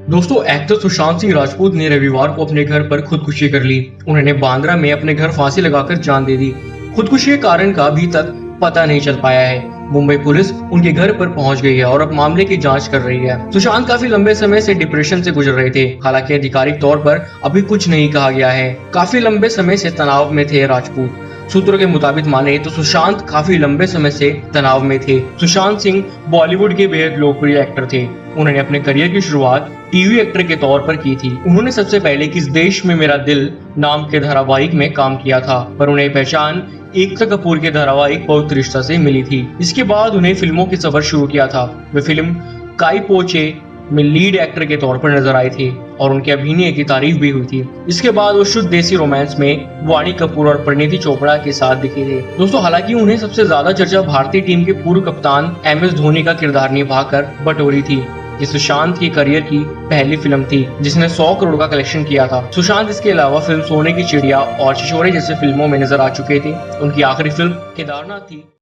दोस्तों, एक्टर सुशांत सिंह राजपूत ने रविवार को अपने घर पर खुदकुशी कर ली। उन्होंने बांद्रा में अपने घर फांसी लगाकर जान दे दी। खुदकुशी के कारण का अभी तक पता नहीं चल पाया है। मुंबई पुलिस उनके घर पर पहुंच गई है और अब मामले की जांच कर रही है। सुशांत काफी लंबे समय से डिप्रेशन से गुजर रहे थे। हालांकि आधिकारिक तौर पर अभी कुछ नहीं कहा गया है। काफी लंबे समय से तनाव में थे राजपूत। सूत्रों के मुताबिक माने तो सुशांत काफी लंबे समय से तनाव में थे। सुशांत सिंह बॉलीवुड के बेहद लोकप्रिय एक्टर थे। उन्होंने अपने करियर की शुरुआत टीवी एक्टर के तौर पर की थी। उन्होंने सबसे पहले किस देश में मेरा दिल नाम के धारावाहिक में काम किया था, पर उन्हें पहचान एकता कपूर के धारावाहिक बहुत रिश्ता से मिली थी। इसके बाद उन्हें फिल्मों की सफर शुरू किया था। वे फिल्म काई पोचे में लीड एक्टर के तौर पर नजर आए थे और उनके अभिनय की तारीफ भी हुई थी। इसके बाद वो शुद्ध देसी रोमांस में वाणी कपूर और परिणीति चोपड़ा के साथ दिखे थे। दोस्तों, हालांकि उन्हें सबसे ज्यादा चर्चा भारतीय टीम के पूर्व कप्तान MS धोनी का किरदार निभाकर बटोरी थी। ये सुशांत की करियर की पहली फिल्म थी जिसने 100 करोड़ का कलेक्शन किया था। सुशांत इसके अलावा फिल्म सोने की चिड़िया और छिछोरे जैसे फिल्मों में नजर आ चुके थे। उनकी आखिरी फिल्म केदारनाथ थी।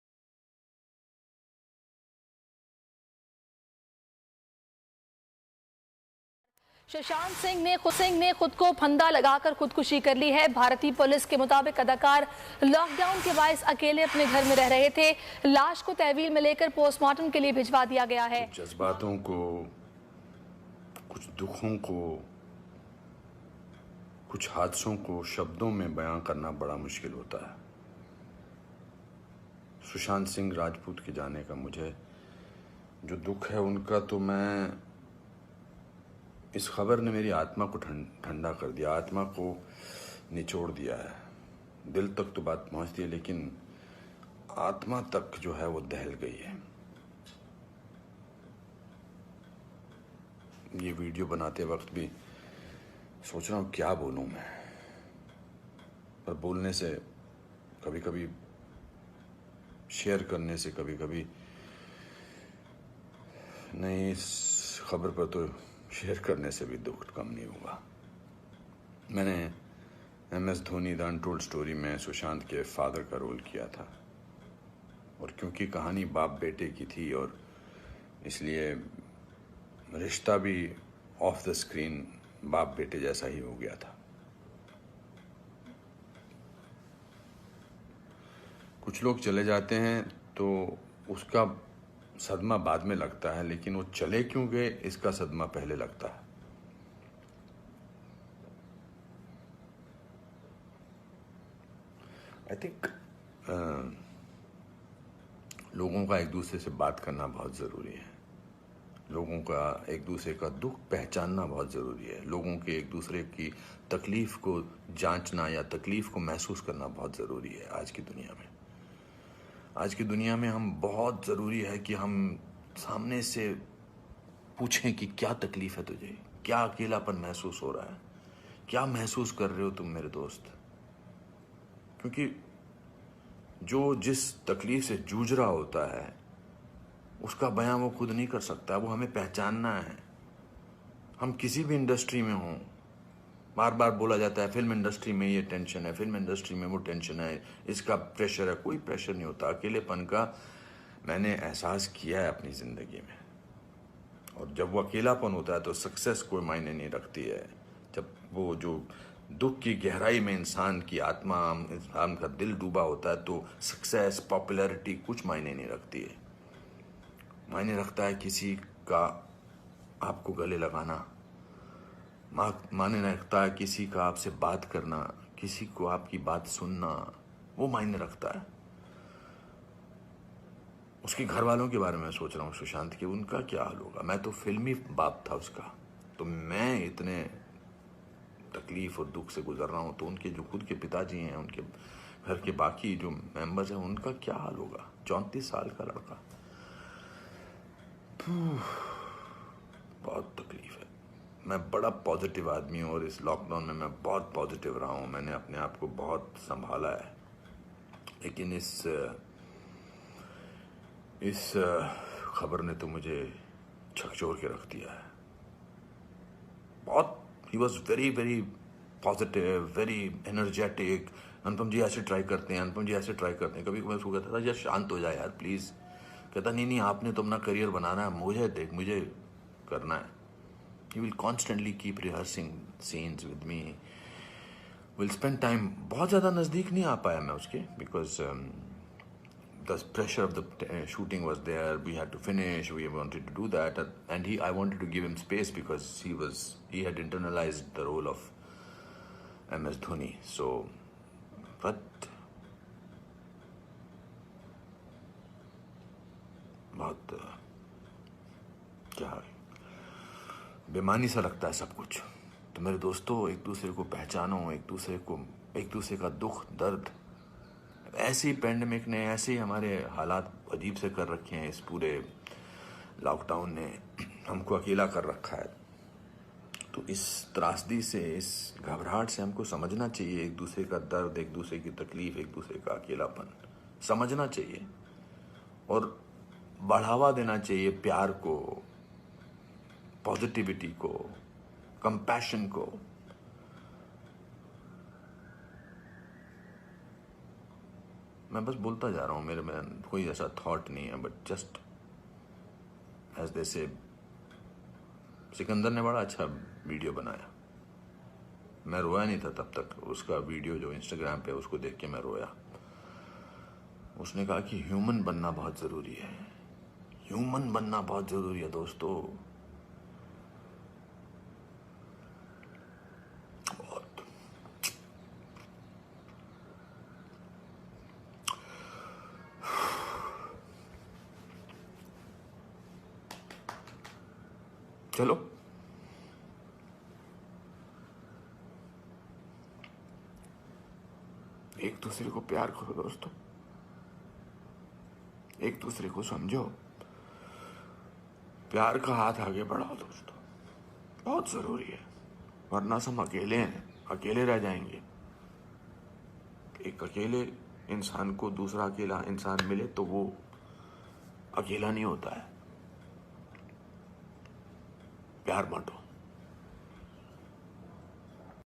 सुशांत सिंह ने खुद को फंदा लगाकर खुदकुशी कर ली है। भारतीय पुलिस के मुताबिक अदाकार लॉकडाउन के बायस अकेले अपने घर में रह रहे थे। लाश को तहवील में लेकर पोस्टमार्टम के लिए भिजवा दिया गया है। कुछ जज्बातों को, कुछ दुखों को, कुछ हादसों को शब्दों में बयां करना बड़ा मुश्किल होता है। सुशांत सिंह राजपूत के जाने का मुझे जो दुख है उनका, तो मैं इस खबर ने मेरी आत्मा को ठंडा कर दिया, आत्मा को निचोड़ दिया है। दिल तक तो बात पहुंचती है लेकिन आत्मा तक जो है वो दहल गई है। ये वीडियो बनाते वक्त भी सोच रहा हूँ क्या बोलूँ मैं, पर बोलने से कभी कभी, शेयर करने से कभी कभी नहीं, इस खबर पर तो शेयर करने से भी दुख कम नहीं होगा। मैंने MS Dhoni the untold story में सुशांत के फादर का रोल किया था और क्योंकि कहानी बाप बेटे की थी और इसलिए रिश्ता भी ऑफ द स्क्रीन बाप बेटे जैसा ही हो गया था। कुछ लोग चले जाते हैं तो उसका सदमा बाद में लगता है, लेकिन वो चले क्यों गए इसका सदमा पहले लगता है। आई थिंक लोगों का एक दूसरे से बात करना बहुत ज़रूरी है। लोगों का एक दूसरे का दुख पहचानना बहुत ज़रूरी है। लोगों के एक दूसरे की तकलीफ़ को जांचना या तकलीफ़ को महसूस करना बहुत ज़रूरी है आज की दुनिया में। आज की दुनिया में हम बहुत ज़रूरी है कि हम सामने से पूछें कि क्या तकलीफ़ है तुझे, क्या अकेलापन महसूस हो रहा है, क्या महसूस कर रहे हो तुम मेरे दोस्त। क्योंकि जो जिस तकलीफ़ से जूझ रहा होता है उसका बयां वो खुद नहीं कर सकता, वो हमें पहचानना है। हम किसी भी इंडस्ट्री में हों, बार बार बोला जाता है फिल्म इंडस्ट्री में ये टेंशन है, फिल्म इंडस्ट्री में वो टेंशन है, इसका प्रेशर है। कोई प्रेशर नहीं होता। अकेलेपन का मैंने एहसास किया है अपनी ज़िंदगी में, और जब वो अकेलापन होता है तो सक्सेस कोई मायने नहीं रखती है। जब वो जो दुख की गहराई में इंसान की आत्मा, इंसान का दिल डूबा होता है तो सक्सेस, पॉपुलैरिटी कुछ मायने नहीं रखती है। मायने रखता है किसी का आपको गले लगाना, मायने रखता है किसी का आपसे बात करना, किसी को आपकी बात सुनना, वो मायने रखता है। उसके घर वालों के बारे में सोच रहा हूँ सुशांत के, उनका क्या हाल होगा। मैं तो फिल्मी बाप था उसका, तो मैं इतने तकलीफ और दुख से गुजर रहा हूँ, तो उनके जो खुद के पिताजी हैं, उनके घर के बाकी जो मेंबर्स हैं, उनका क्या हाल होगा। 34 साल का लड़का, बहुत तकलीफ है। मैं बड़ा पॉजिटिव आदमी हूँ और इस लॉकडाउन में मैं बहुत पॉजिटिव रहा हूँ। मैंने अपने आप को बहुत संभाला है, लेकिन इस खबर ने तो मुझे झकझोर के रख दिया है। बहुत, ही was very very positive, very energetic. Anupam ji ऐसे ट्राई करते हैं, अनुपम जी ऐसे ट्राई करते हैं। कभी मैं उसको कहता था यार शांत हो जाए यार प्लीज़। कहता नहीं नहीं, आपने तो अपना करियर बनाना है, मुझे करना है। He will constantly keep rehearsing scenes with me. We'll spend time. बहुत ज़्यादा नज़दीक नहीं आ पाया मैं उसके, because the pressure of the shooting was there. We had to finish. We wanted to do that, and I wanted to give him space because he had internalized the role of MS Dhoni. So, but बहुत क्या बेमानी सा लगता है सब कुछ। तो मेरे दोस्तों, एक दूसरे को पहचानो, एक दूसरे का दुख दर्द। ऐसे ही पैंडेमिक ने, ऐसे ही हमारे हालात अजीब से कर रखे हैं, इस पूरे लॉकडाउन ने हमको अकेला कर रखा है। तो इस त्रासदी से, इस घबराहट से हमको समझना चाहिए एक दूसरे का दर्द, एक दूसरे की तकलीफ, एक दूसरे का अकेलापन समझना चाहिए और बढ़ावा देना चाहिए प्यार को, पॉजिटिविटी को, कंपैशन को। मैं बस बोलता जा रहा हूँ, मेरे में कोई ऐसा थॉट नहीं है, बट जस्ट एज दे से। सिकंदर ने बड़ा अच्छा वीडियो बनाया, मैं रोया नहीं था तब तक। उसका वीडियो जो इंस्टाग्राम पे, उसको देख के मैं रोया। उसने कहा कि ह्यूमन बनना बहुत ज़रूरी है, ह्यूमन बनना बहुत ज़रूरी है दोस्तों। चलो, एक दूसरे को प्यार करो दोस्तों, एक दूसरे को समझो, प्यार का हाथ आगे बढ़ाओ दोस्तों, बहुत जरूरी है। वरना हम अकेले हैं, अकेले रह जाएंगे। एक अकेले इंसान को दूसरा अकेला इंसान मिले तो वो अकेला नहीं होता है। प्यार बांटो।